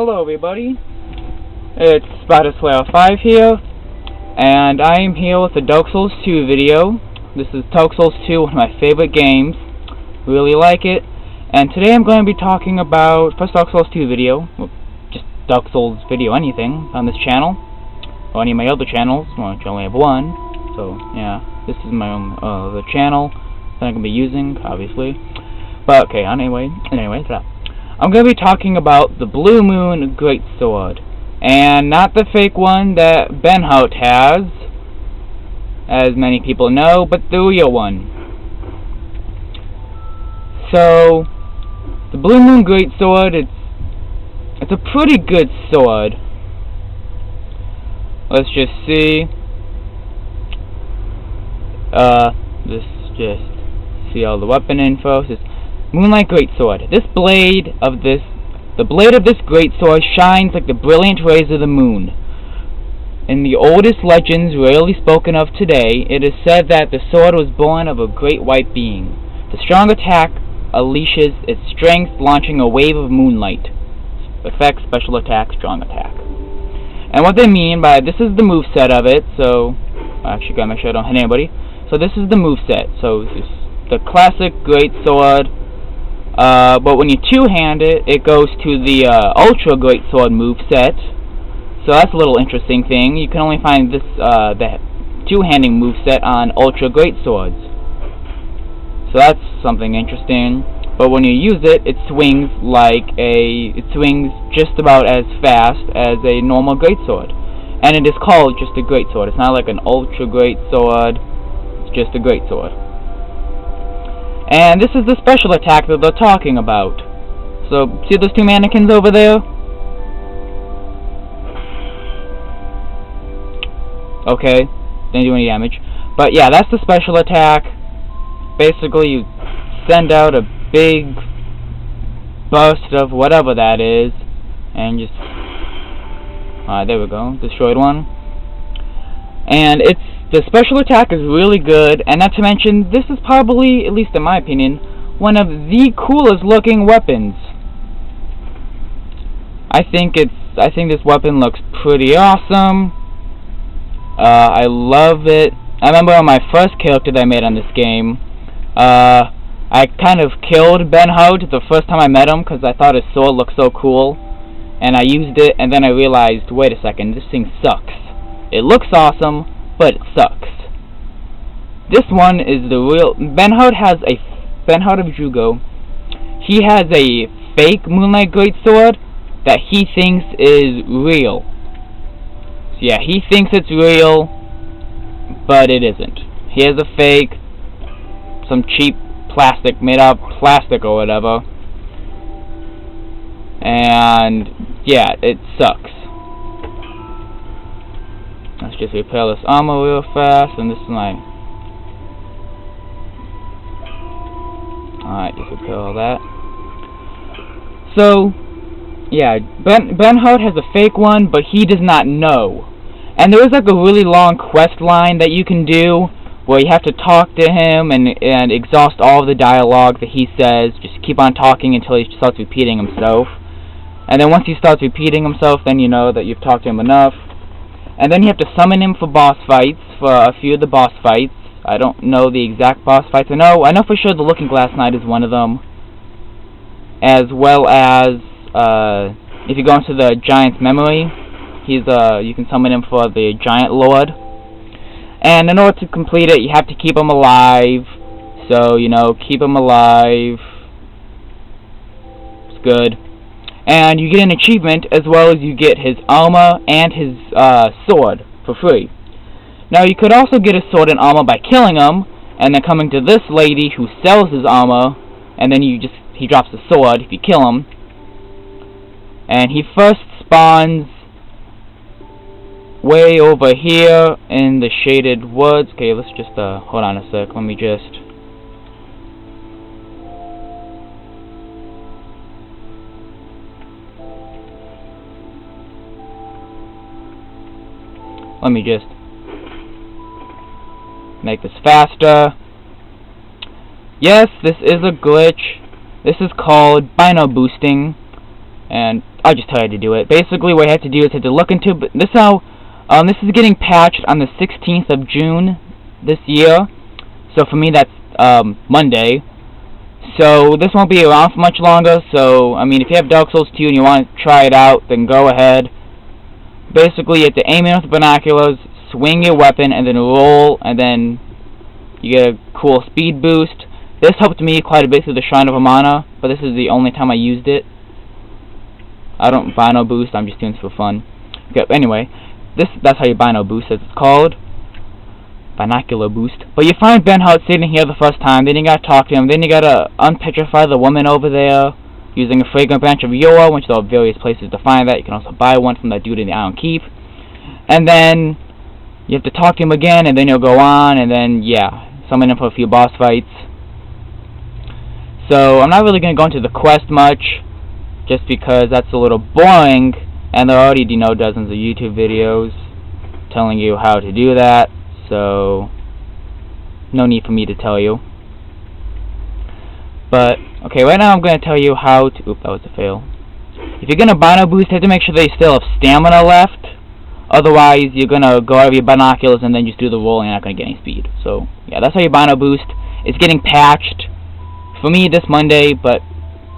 Hello everybody, it's Spider5 here, and I am here with the Dark Souls 2 video. This is Dark Souls 2, one of my favorite games. Really like it. And today I'm going to be talking about, first Dark Souls 2 video, well, just Dark Souls video, anything, on this channel, or any of my other channels, which I only have one. So, yeah, this is my own the channel that I'm going to be using, obviously. But, okay, anyway, I'm going to be talking about the Blue Moon Greatsword, and not the fake one that Ben Hout has, as many people know, but the real one. So, the Blue Moon Greatsword, it's a pretty good sword. Let's just see. Let's just see all the weapon info. This Moonlight Greatsword. The blade of this greatsword shines like the brilliant rays of the moon. In the oldest legends rarely spoken of today, it is said that the sword was born of a great white being. The strong attack unleashes its strength, launching a wave of moonlight. Effect, special attack, strong attack. And what they mean by, this is the moveset of it, so, I actually gotta make sure I don't hit anybody. So this is the moveset. So this is the classic greatsword. But when you two-hand it, it goes to the Ultra Greatsword moveset. So that's a little interesting thing. You can only find this the two-handing moveset on Ultra Greatswords. So that's something interesting. But when you use it, it swings just about as fast as a normal greatsword. And it is called just a greatsword. It's not like an Ultra Greatsword. It's just a greatsword. And this is the special attack that they're talking about. So, see those two mannequins over there? Okay, didn't do any damage. But yeah, that's the special attack. Basically, you send out a big burst of whatever that is, and just... Alright, there we go, destroyed one. And the special attack is really good, and not to mention, this is probably, at least in my opinion, one of the coolest looking weapons. I think this weapon looks pretty awesome. I love it. I remember on my first character that I made on this game, I kind of killed Ben Hout the first time I met him because I thought his sword looked so cool, and I used it, and then I realized, wait a second, this thing sucks. It looks awesome, but it sucks. This one is the real... Ben Hout of Jugo, he has a fake Moonlight Greatsword that he thinks is real. So yeah, he thinks it's real, but it isn't. He has a fake, some cheap plastic, made out of plastic or whatever. And yeah, it sucks. Let's just repair this armor real fast, and this is my... Alright, just repair all that. So, yeah, Ben Hout has a fake one, but he does not know. And there is like a really long quest line that you can do, where you have to talk to him and exhaust all of the dialogue that he says. Just keep on talking until he starts repeating himself. And then once he starts repeating himself, then you know that you've talked to him enough. And then you have to summon him for boss fights, for a few of the boss fights. I don't know the exact boss fights. I know for sure the Looking Glass Knight is one of them. As well as, if you go into the Giant's Memory, you can summon him for the Giant Lord. And in order to complete it, you have to keep him alive. So, you know, keep him alive. It's good. And you get an achievement, as well as you get his armor and his sword for free. Now, you could also get his sword and armor by killing him, and then coming to this lady who sells his armor, and then he drops the sword if you kill him. And he first spawns way over here in the shaded woods. Okay, let's just, hold on a sec, let me just... Let me just make this faster. Yes, this is a glitch. This is called bino boosting. And I'll just tell you to do it. Basically, what you have to do is you have to look into. But this is getting patched on the 16th of June this year. So for me, that's Monday. So this won't be around for much longer. So I mean, if you have Dark Souls 2 and you want to try it out, then go ahead. Basically, you have to aim in with the binoculars, swing your weapon, and then roll, and then you get a cool speed boost. This helped me quite a bit through the Shrine of Amana, but this is the only time I used it. I don't bino boost, I'm just doing this for fun. Okay, anyway, that's how you bino boost, as it's called. Binocular boost. But you find Ben Hart sitting here the first time, then you gotta talk to him, then you gotta unpetrify the woman over there using a fragrant branch of Yoa, which there are various places to find that. You can also buy one from that dude in the Iron Keep. And then you have to talk to him again, and then you'll go on, and then, yeah, summon him for a few boss fights. So, I'm not really going to go into the quest much, just because that's a little boring, and there are already, dozens of YouTube videos telling you how to do that, so no need for me to tell you. But, okay, right now I'm going to tell you how to... Oop, that was a fail. If you're going to bino boost, you have to make sure that you still have stamina left. Otherwise, you're going to go out of your binoculars and then just do the roll and you're not going to get any speed. So, yeah, that's how you bino boost. It's getting patched for me this Monday, but,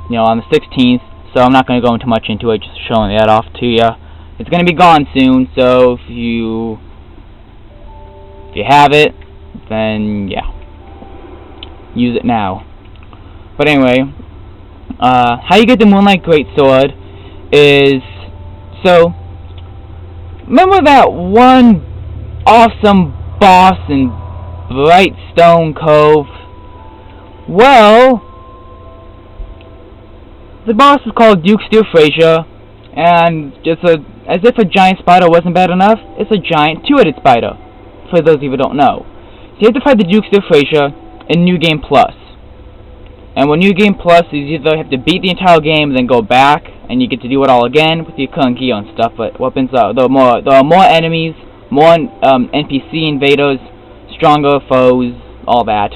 on the 16th. So I'm not going to go into much into it, just showing that off to you. It's going to be gone soon, so if you have it, then, yeah, use it now. But anyway, how you get the Moonlight Greatsword is, so, remember that one awesome boss in Brightstone Cove? Well, the boss is called Duke Steer Frazier, and just as if a giant spider wasn't bad enough, it's a giant two-headed spider, for those of you who don't know. So you have to fight the Duke Steer Frazier in New Game Plus. And with New Game Plus, you either have to beat the entire game and then go back, and you get to do it all again with your current gear and stuff, but weapons there are more enemies, more NPC invaders, stronger foes, all that.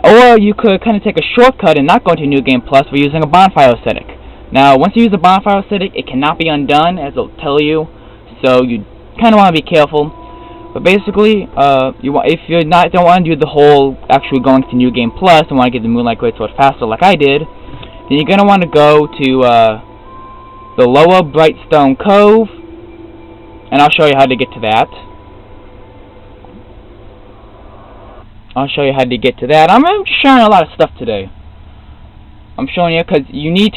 Or you could kind of take a shortcut and not go into New Game Plus by using a bonfire aesthetic. Now, once you use a bonfire aesthetic, it cannot be undone, as it'll tell you, so you kind of want to be careful. But basically, if you don't want to do the whole actually going to New Game Plus and want to get the Moonlight Greatsword faster like I did, then you're going to want to go to the lower Brightstone Cove, and I'll show you how to get to that. I'm showing a lot of stuff today. I'm showing you because you need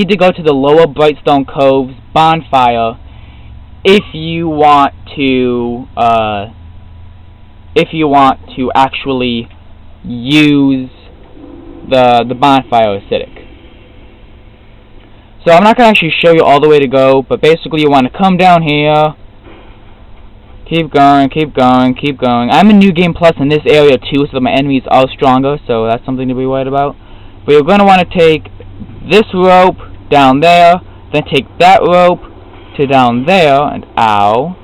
to go to the lower Brightstone Cove's bonfire if you want to actually use the bonfire aesthetic. So I'm not going to actually show you all the way to go, but basically you want to come down here, keep going. I'm in New Game Plus in this area too, so that my enemies are stronger, so that's something to be worried about. But you're going to want to take this rope down there, then take that rope to down there, and ow.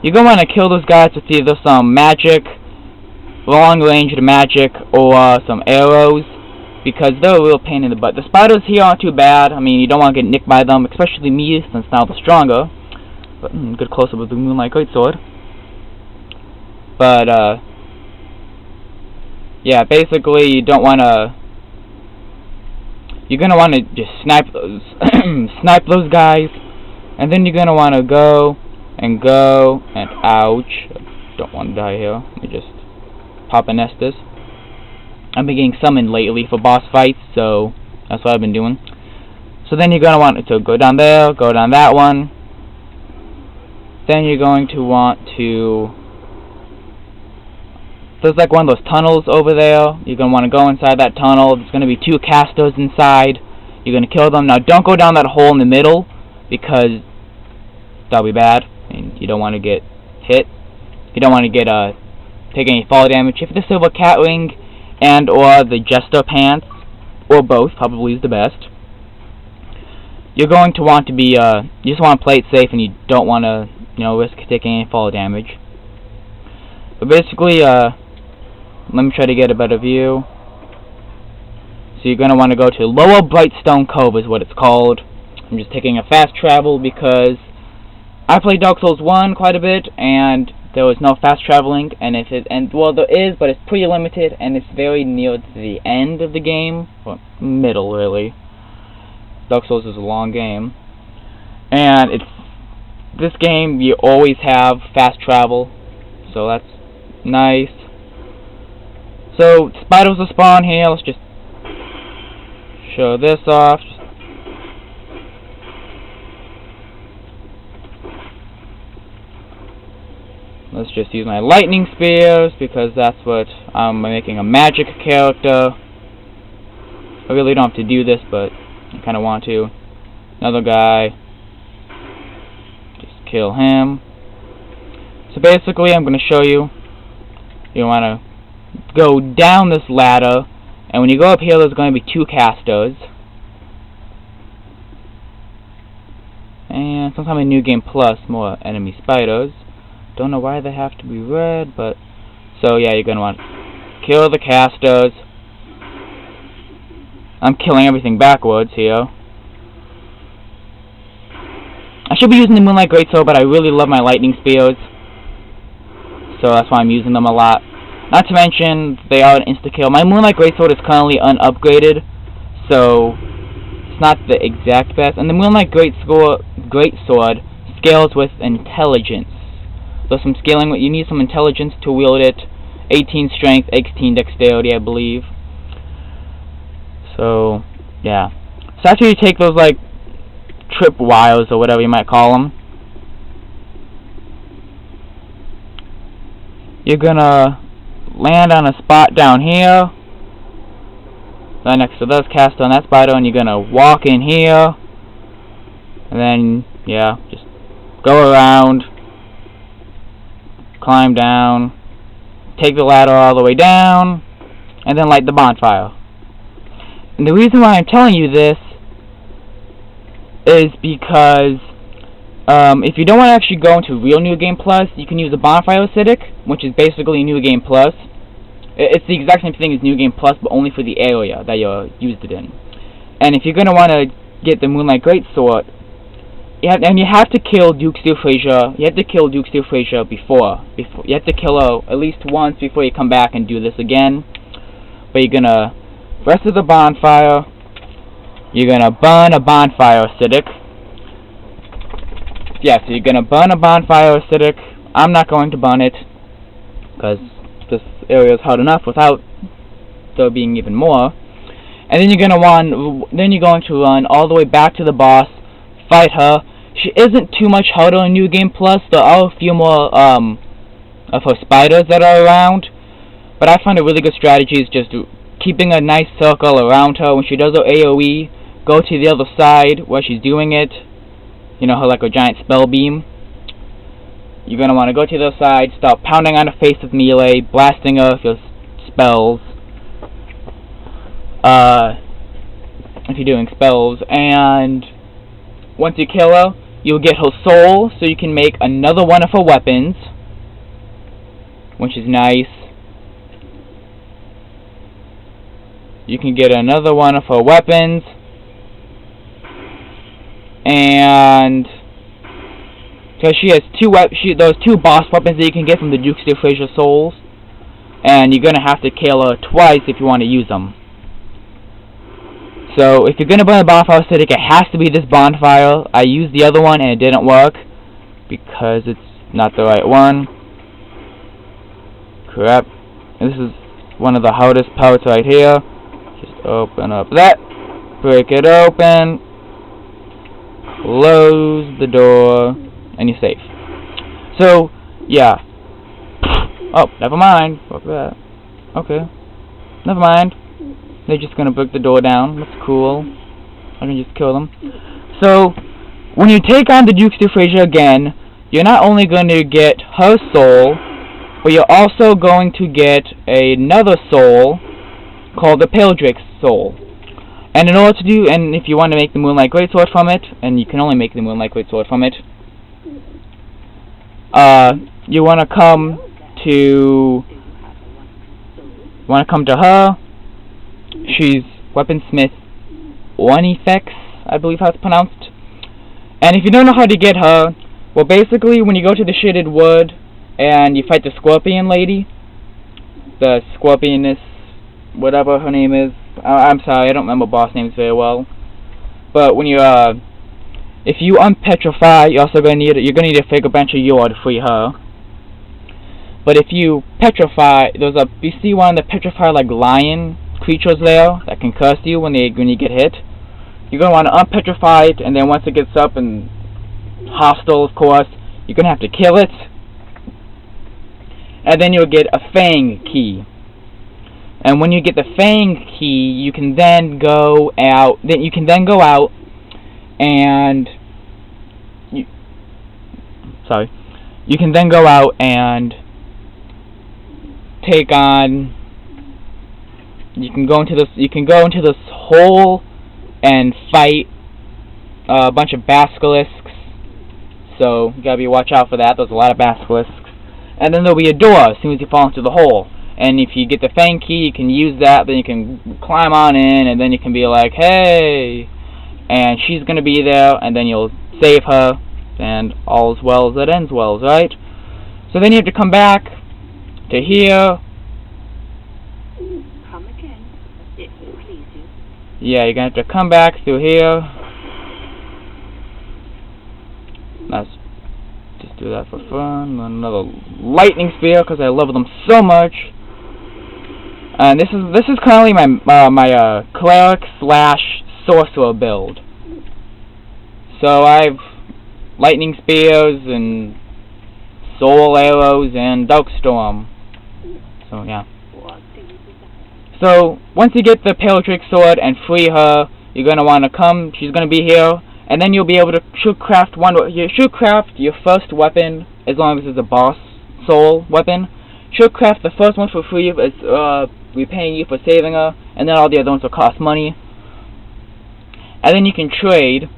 You're going to want to kill those guys with either some magic, long-ranged magic, or some arrows, because they're a real pain in the butt. The spiders here aren't too bad. I mean, you don't want to get nicked by them, especially me, since now they're stronger. But, good close-up with the Moonlight Greatsword. But, yeah, basically, you don't want to... You're going to want to just snipe those guys, and then you're going to want to go, and ouch. I don't want to die here. Let me just pop a Nestus. I've been getting summoned lately for boss fights, so that's what I've been doing. So then you're going to want to go down there, go down that one. Then you're going to want to... There's like one of those tunnels over there. You're going to want to go inside that tunnel. There's going to be 2 casters inside. You're going to kill them. Now don't go down that hole in the middle, because that'll be bad. And you don't want to get hit. You don't want to get take any fall damage. If the Silver Cat Ring and or the Jester Pants, or both, probably is the best. You're going to want to be, you just want to play it safe, and you don't want to, risk taking any fall damage. But basically, let me try to get a better view. So you're going to want to go to Lower Brightstone Cove is what it's called. I'm just taking a fast travel because I played Dark Souls 1 quite a bit, and there was no fast traveling, well, there is, but it's pretty limited, and it's very near to the end of the game, or middle, really. Dark Souls is a long game, and this game you always have fast travel, so that's nice. So spiders will spawn here. Let's just show this off. Let's just use my lightning spears because that's what I'm making a magic character. I really don't have to do this, but I kind of want to. Another guy. Just kill him. So basically, I'm going to show you. You want to go down this ladder, and when you go up here, there's going to be 2 casters. And sometime in New Game Plus, more enemy spiders. Don't know why they have to be red, but so yeah, you're gonna want to kill the casters. I'm killing everything backwards here. I should be using the Moonlight Greatsword, but I really love my lightning spears, so that's why I'm using them a lot. Not to mention, they are an insta-kill. My Moonlight Greatsword is currently unupgraded, so it's not the exact best. And the Moonlight Greatsword scales with intelligence. So some scaling, you need some intelligence to wield it. 18 strength, 18 dexterity, I believe. So, yeah. So after you take those, like, trip wires or whatever you might call them, you're gonna land on a spot down here, right next to this caster on that spider, and you're gonna walk in here, and then, yeah, just go around, climb down, take the ladder all the way down, and then light the bonfire. And the reason why I'm telling you this is because if you don't want to actually go into real New Game Plus, you can use a bonfire acidic, which is basically New Game Plus. It's the exact same thing as New Game Plus, but only for the area that you used it in. And if you're going to want to get the Moonlight Greatsword, you have to kill Duke Steel Frazier. You have to kill Duke Steel Frazier before. You have to kill her at least once before you come back and do this again. But you're gonna rest of the bonfire. You're gonna burn a bonfire acidic. Yeah, so you're gonna burn a bonfire acidic. I'm not going to burn it because this area is hard enough without there being even more. And then you're going to run all the way back to the boss, fight her. She isn't too much harder in New Game Plus. There are a few more of her spiders that are around, but I find a really good strategy is just keeping a nice circle around her. When she does her AoE, go to the other side where she's doing it. You know, her like a giant spell beam. You're going to want to go to the other side, start pounding on her face with melee, blasting her with your spells. If you're doing spells, and once you kill her, you'll get her soul, so you can make another one of her weapons, which is nice. You can get another one of her weapons, and because she has those two boss weapons that you can get from the Duke Steel Frazier souls, and you're gonna have to kill her twice if you want to use them. So if you're gonna burn a bonfire acidic, it has to be this bonfire. I used the other one and it didn't work because it's not the right one. Crap. This is one of the hardest parts right here. Just open up that, break it open, close the door, and you're safe. So, yeah. Oh, never mind. Fuck that. Okay. Never mind. They're just gonna break the door down. That's cool. I can just kill them. So, when you take on the Duke Steel Frazier again, you're not only going to get her soul, but you're also going to get another soul called the Pale Drake's soul. And in order to do, and if you want to make the Moonlight Greatsword from it, and you can only make the Moonlight Greatsword from it, you want to come to her. She's Weaponsmith Onifex, I believe how it's pronounced. And if you don't know how to get her, well, basically, when you go to the Shaded Wood and you fight the Scorpion Lady, the Scorpioness, whatever her name is, I'm sorry, I don't remember boss names very well. But when you, if you unpetrify, you're gonna need a Figure Bench of Yore to free her. But if you petrify, you see one of the petrified like lion creatures there that can curse you when you get hit. You're gonna want to unpetrify it, and then once it gets up and hostile, of course, you're gonna have to kill it, and then you'll get a Fang key. And when you get the Fang key, you can then go out. You can then go out and take on. You can go into this hole and fight a bunch of basilisks. So you gotta watch out for that. There's a lot of basilisks. And then there'll be a door as soon as you fall into the hole. And if you get the Fang key, you can use that. Then you can climb on in, and then you can be like, "Hey!" And she's gonna be there, and then you'll save her, and all's well that ends well, right? So then you have to come back to here. Come again, if you please. Yeah, you're gonna have to come back through here. Let's just do that for fun. Another lightning spear because I love them so much. And this is currently my cleric / sorcerer build. So I've lightning spears and soul arrows and darkstorm. So yeah. So once you get the Pale-Drake sword and free her, you're gonna want to come. She's gonna be here, and then you'll be able to craft your first weapon as long as it's a boss soul weapon. She'll craft the first one for free as repaying you for saving her, and then all the other ones will cost money. And then you can trade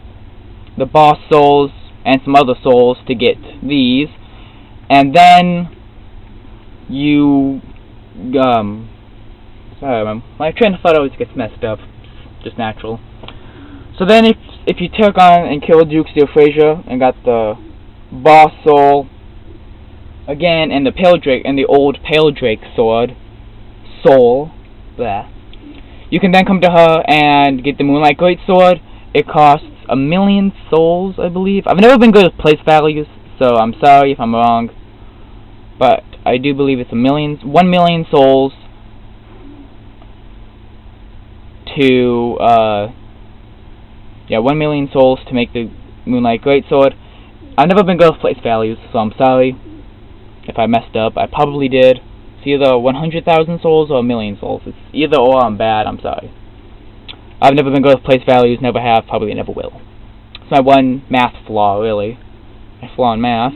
the boss souls and some other souls to get these, and then you sorry, my train of thought always gets messed up, just natural. So then if you took on and killed Duke Steel Frazier and got the boss soul again, and the Pale-Drake and the old Pale-Drake sword soul there, you can then come to her and get the Moonlight Greatsword. It costs 1,000,000 souls, I believe. I've never been good with place values, so I'm sorry if I'm wrong, but I do believe it's 1,000,000 souls to 1,000,000 souls to make the Moonlight Greatsword. I've never been good with place values, so I'm sorry if I messed up. I probably did. It's either 100,000 souls or 1,000,000 souls. It's either or. I'm bad. I'm sorry. I've never been good with place values. Never have. Probably never will. It's my one math flaw, really. My flaw in math.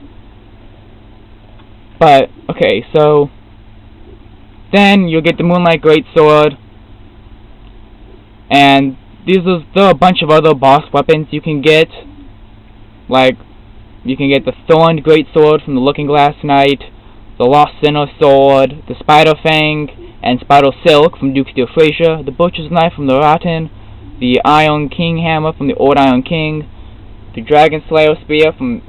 But okay, so then you'll get the Moonlight Greatsword, and there are a bunch of other boss weapons you can get. Like, you can get the Thorned Greatsword from the Looking Glass Knight, the Lost Sinner Sword, the Spider Fang and Spider Silk from Duke Steel Frazier, the Butcher's Knife from the Rotten, the Iron King Hammer from the Old Iron King, the Dragon Slayer Spear from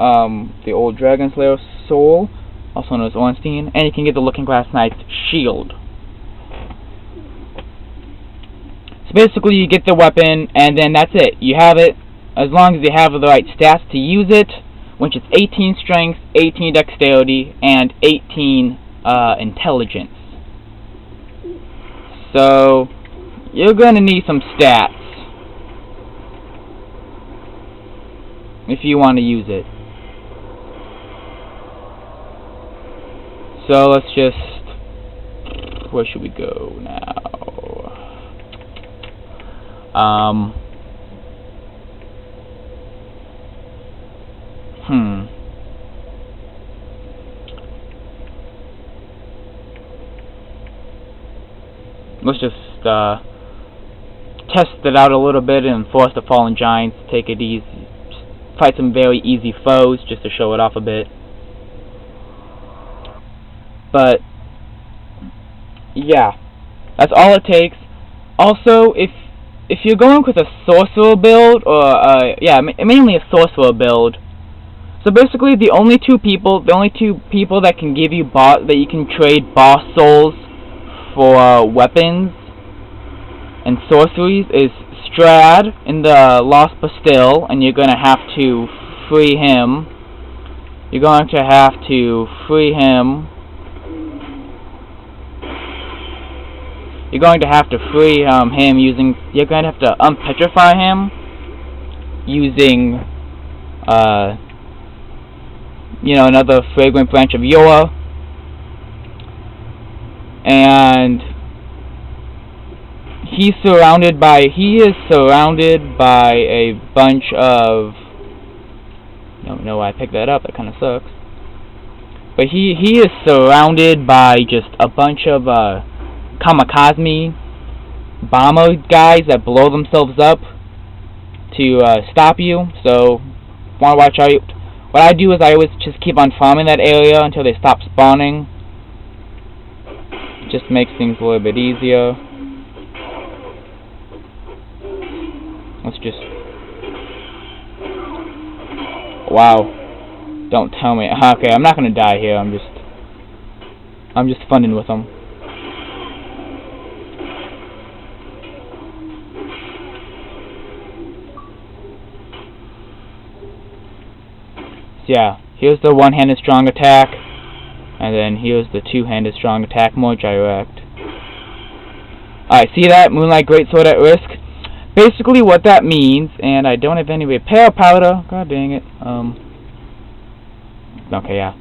the old Dragon Slayer Soul, also known as Ornstein, and you can get the Looking Glass Knight's Shield. So basically you get the weapon, and then that's it. You have it, as long as you have the right stats to use it, which is 18 strength, 18 dexterity, and 18 intelligence. So you're gonna need some stats if you want to use it. So let's just, where should we go now? Let's just test it out a little bit and force the Fallen Giants, take it easy, fight some very easy foes just to show it off a bit. But yeah, that's all it takes. Also, if if you're going with a sorcerer build, or yeah, mainly a sorcerer build. So basically, the only two people that can give you that you can trade boss souls for weapons and sorceries is Strad in the Lost Bastille, and you're gonna have to free him. You're going to have to free him. You're going to have to free him using. You're going to have to unpetrify him using, another fragrant branch of Yoa, and he is surrounded by a bunch of. I don't know why I picked that up. That kind of sucks. But he is surrounded by just a bunch of kamikaze bomber guys that blow themselves up to stop you. So want to watch out. What I do is I always just keep on farming that area until they stop spawning. It just makes things a little bit easier. Let's just. Wow. Don't tell me. Okay, I'm not gonna die here. I'm just funning with them. So yeah, here's the one-handed strong attack, and then here's the two-handed strong attack, more direct. Alright, see that? Moonlight Greatsword at risk. Basically what that means, and I don't have any repair powder, god dang it, okay, yeah.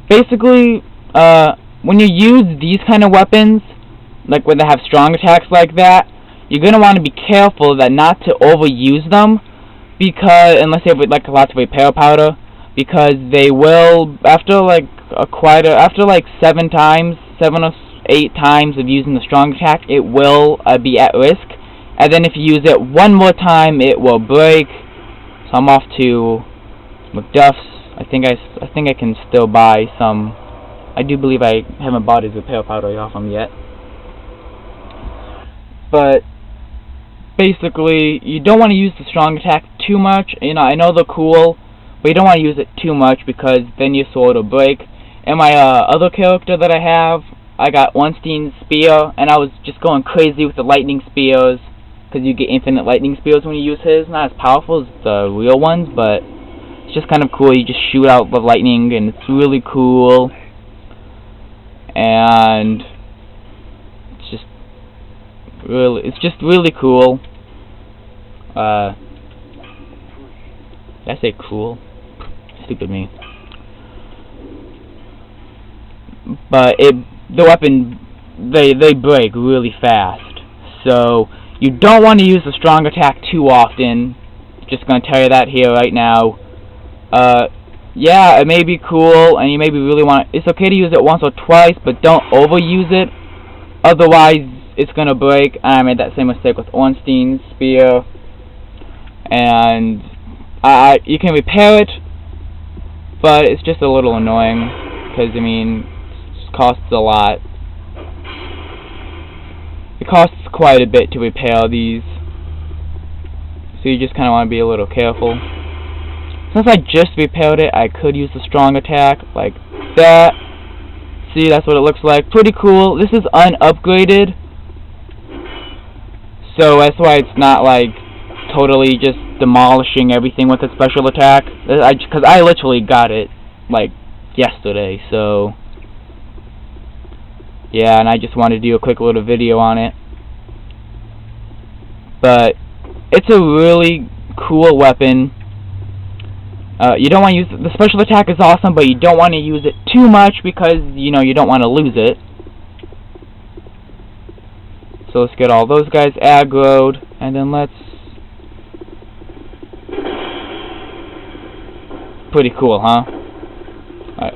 Basically, when you use these kind of weapons, like when they have strong attacks like that, you're going to want to be careful that not to overuse them, because, unless you have like lots of repair powder, because they will, after like 7 or 8 times of using the strong attack, it will be at risk, and then if you use it one more time, it will break. So I'm off to McDuff's. I think I can still buy some. I do believe I haven't bought his repair powder off him yet. But basically, you don't want to use the strong attack too much. I know they're cool, but you don't want to use it too much because then your sword will break. And my other character that I have, I got Ornstein's spear, and I was just going crazy with the lightning spears, because you get infinite lightning spears when you use his. Not as powerful as the real ones, but it's just kind of cool. You just shoot out the lightning, and it's really cool. And it's just really cool. Did I say cool? Stupid me. But the weapon, they break really fast. So you don't want to use the strong attack too often. Just gonna tell you that here right now. Yeah, it may be cool, and you maybe really want. It's okay to use it once or twice, but don't overuse it. Otherwise, it's gonna break. I made that same mistake with Ornstein's spear, and you can repair it, but it's just a little annoying because it costs a lot. It costs quite a bit to repair these, so you just kind of want to be a little careful. Since I just repaired it, I could use the strong attack like that. See, that's what it looks like. Pretty cool. This is unupgraded, so that's why it's not like totally just demolishing everything with a special attack. Because I literally got it like yesterday, so yeah, and I just wanted to do a quick little video on it. But it's a really cool weapon. You don't want to use the special attack is awesome, but you don't want to use it too much because you don't want to lose it. So let's get all those guys aggroed, and then let's. Pretty cool, huh? Alright.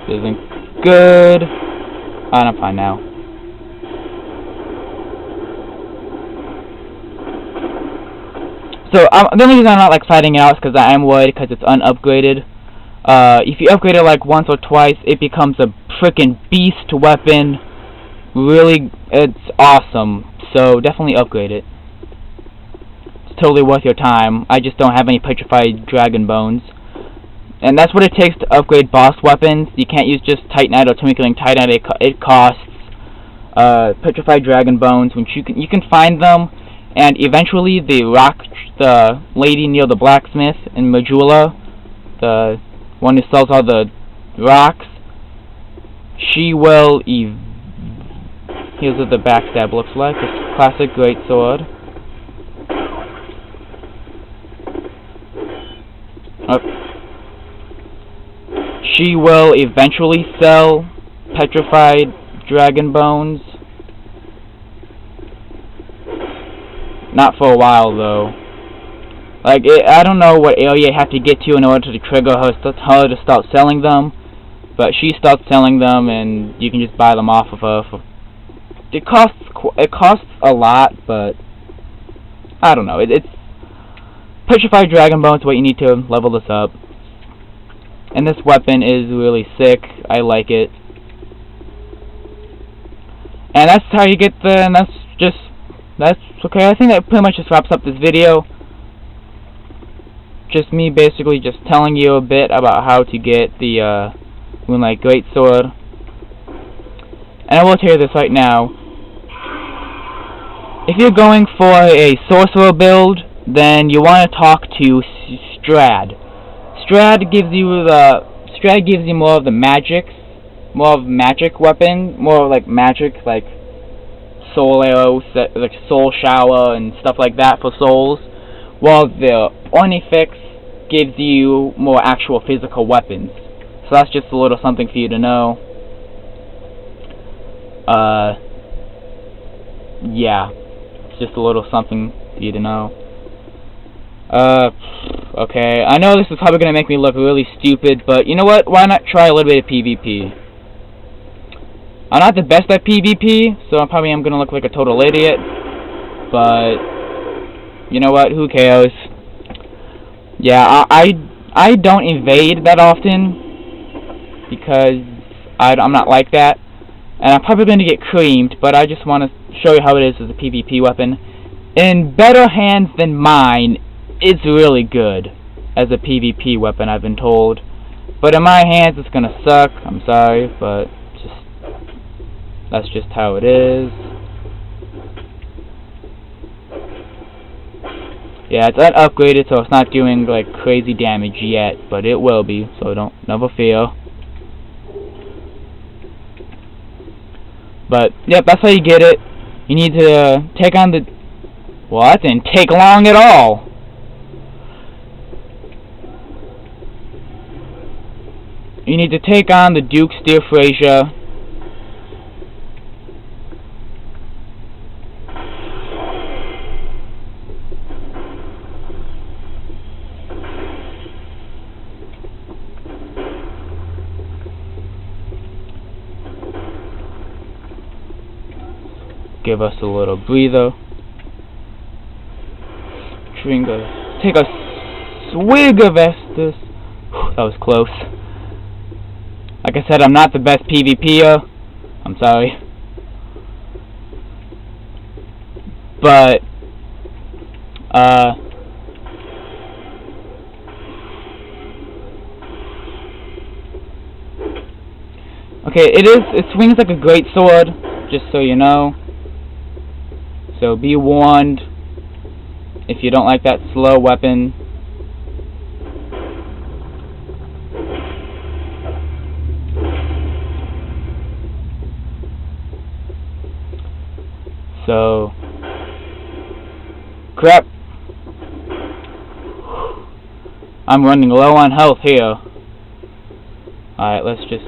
Isn't good. I'm fine now. So the only reason I'm not like fighting it out is because I am worried because it's unupgraded. If you upgrade it like once or twice, it becomes a frickin' beast weapon. Really, it's awesome. So definitely upgrade it. It's totally worth your time. I just don't have any petrified dragon bones. And that's what it takes to upgrade boss weapons. You can't use just Titanite or Twinkling Titanite. It costs petrified dragon bones, which you can find them. And eventually, the lady near the blacksmith in Majula, the one who sells all the rocks, she will here's what the backstab looks like. It's classic greatsword. She will eventually sell petrified dragon bones. Not for a while though. Like, I don't know what area you have to get to in order to trigger her to start selling them, but she starts selling them, and you can just buy them off of her. It costs a lot, but I don't know. It's petrified dragon bones. What you need to level this up, and this weapon is really sick. I like it, and that's how you get the. And that's okay. I think that pretty much just wraps up this video. Just me basically just telling you a bit about how to get the Moonlight Greatsword. And I will tell you this right now. If you're going for a sorcerer build, then you want to talk to Strad. Strad gives you more of the magic weapon, more like magic, like soul arrows, like soul shower and stuff like that for souls, while the Ornifix gives you more actual physical weapons. So that's just a little something for you to know. Yeah, it's just a little something for you to know. Okay, I know this is probably gonna make me look really stupid, but you know what? Why not try a little bit of PvP? I'm not the best at PvP, so I probably am gonna look like a total idiot, but you know what? Who cares? Yeah, I don't invade that often because I'm not like that, and I'm probably gonna get creamed. But I just want to show you how it is as a PvP weapon. In better hands than mine, it's really good as a PvP weapon, I've been told. But in my hands, it's gonna suck. I'm sorry, but that's just how it is. Yeah, it's unupgraded, so it's not doing like crazy damage yet, but it will be, so never fear. But yep, that's how you get it. You need to take on the. Well, that didn't take long at all. You need to take on the Duke's Dear Frazier. Give us a little breather. Take a swig of Estus. That was close. Like I said, I'm not the best PvPer. I'm sorry. But, okay, it swings like a great sword, just so you know. So be warned if you don't like that slow weapon. So, crap. I'm running low on health here. Alright, let's just...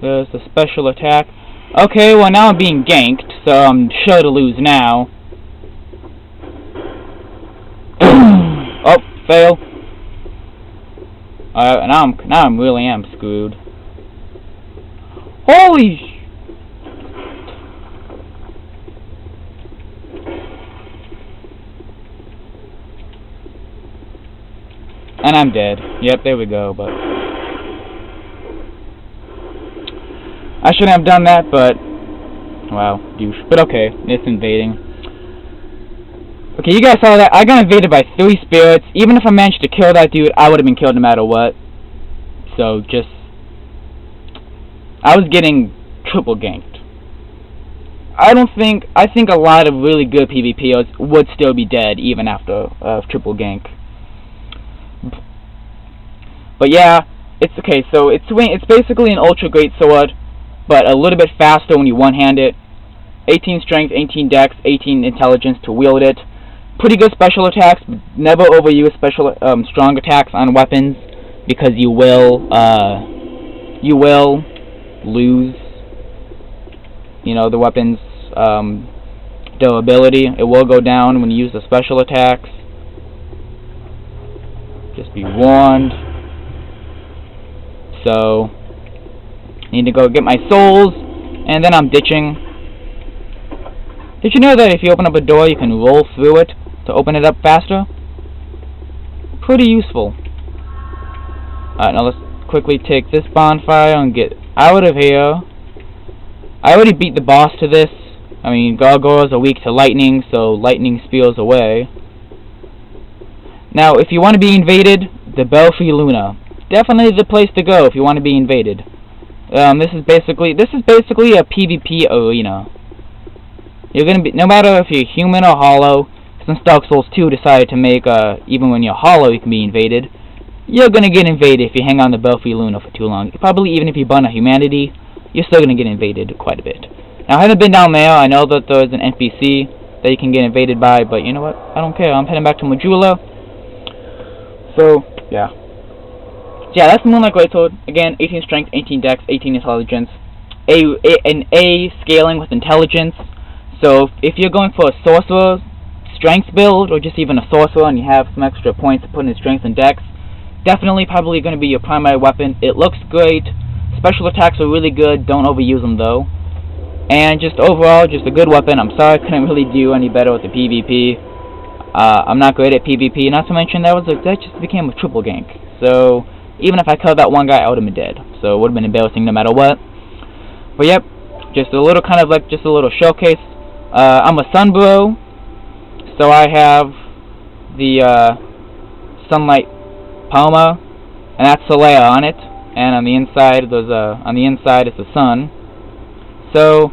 There's the special attack. Okay, well now I'm being ganked, so I'm sure to lose now. Oh, fail. Now I'm really am screwed. Holy sh... And I'm dead. Yep, there we go, but... I shouldn't have done that, but... Wow, douche. But okay, it's invading. Okay, you guys saw that. I got invaded by 3 spirits. Even if I managed to kill that dude, I would have been killed no matter what. So, just... I was getting triple ganked. I think a lot of really good PvPers would still be dead even after triple gank. But yeah, it's okay. So it's basically an ultra great sword, but a little bit faster when you one-hand it. 18 strength, 18 dex, 18 intelligence to wield it. Pretty good special attacks. Never overuse special strong attacks on weapons because you will lose, you know, the weapon's durability. It will go down when you use the special attacks. Just be warned. So, I need to go get my souls, and then I'm ditching. Did you know that if you open up a door, you can roll through it to open it up faster? Pretty useful. Alright, now let's quickly take this bonfire and get out of here. I already beat the boss to this. I mean, gargoyles are weak to lightning, so lightning spears away. Now, if you want to be invaded, the Belfry Luna. Definitely the place to go if you want to be invaded. This is basically a PvP arena. You're gonna be, no matter if you're human or hollow, since Dark Souls 2 decided to make even when you're hollow you can be invaded. You're gonna get invaded if you hang on the Belfry Luna for too long. Probably even if you burn a humanity, you're still gonna get invaded quite a bit. Now I haven't been down there. I know that there's an NPC that you can get invaded by, but you know what? I don't care. I'm heading back to Majula. So yeah. Yeah, that's the Moonlight Greatsword. Again, 18 strength, 18 dex, 18 intelligence. An A scaling with intelligence. So if you're going for a sorcerer strength build, or just even a sorcerer and you have some extra points to put in strength and dex, definitely probably going to be your primary weapon. It looks great. Special attacks are really good. Don't overuse them though. And just overall, just a good weapon. I'm sorry I couldn't really do any better with the PvP. I'm not great at PvP. Not to mention that just became a triple gank. So even if I killed that one guy, I would have been dead. So it would have been embarrassing no matter what. But yep, just a little kind of like just a little showcase. I'm a Sunbro, so I have the Sunlight Palma, and that's Solea on it. And on the inside, is the sun. So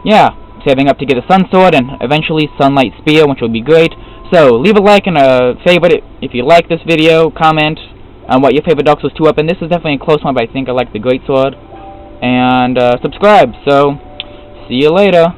yeah, saving up to get a Sun Sword and eventually Sunlight Spear, which will be great. So leave a like and a favorite if you like this video. Comment on what your favorite Dark Souls 2 weapon. This is definitely a close one, but I think I like the Greatsword. And subscribe. So see you later.